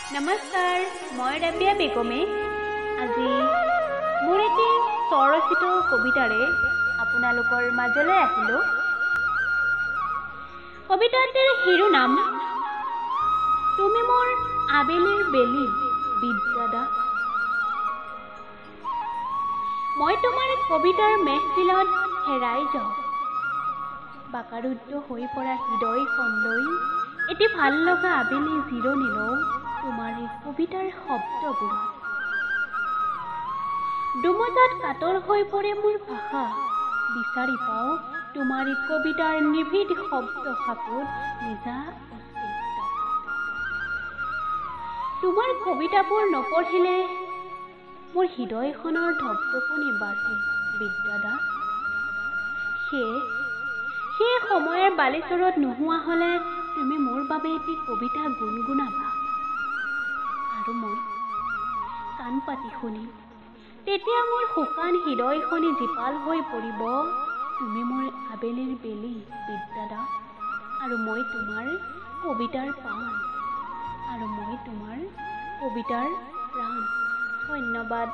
নমস্কাৰ, মই ৰাবিয়া বেগমে আজি মোৰ এটি স্বৰচিত কবিতাৰে আপোনালোকৰ মাজলৈ আহিলোঁ। কবিতাটিৰ শিৰোনাম তুমি মোৰ আবেলিৰ বেলি বিদ্যাদা। মই তোমাৰ কবিতাৰ মেহফিলত হেৰাই যাওঁ, বাকাৰুদ্ধ হৈ পৰা হৃদয়খনলৈ এটি ভাল লগা আবেলি জিৰণি লওঁ তোমাৰ এই কবিতাৰ শব্দবোৰত। দুমোজাত কাতৰ হৈ পৰে মোৰ ভাষা, বিচাৰি পাওঁ তোমাৰ এই কবিতাৰ নিবিড় শব্দ সাপত নিজা অস্তিত্ব। তোমাৰ কবিতাবোৰ নপঢ়িলে মোৰ হৃদয়খনৰ ধপধপনি বাঢ়ে বিদ্যাদা। সেই সময়ৰ বালিচৰত নোহোৱা হ'লে তুমি মোৰ বাবে এটি কবিতা গুণগুণাবা আৰু মই কাণ পাতি শুনিম। তেতিয়া মোৰ শুকান হৃদয়খনি জীপাল হৈ পৰিব। তুমি মোৰ আবেলিৰ বেলি বিদ্যাদা আৰু মই তোমাৰ কবিতাৰ প্ৰাণ, আৰু মই তোমাৰ কবিতাৰ প্ৰাণ। ধন্যবাদ।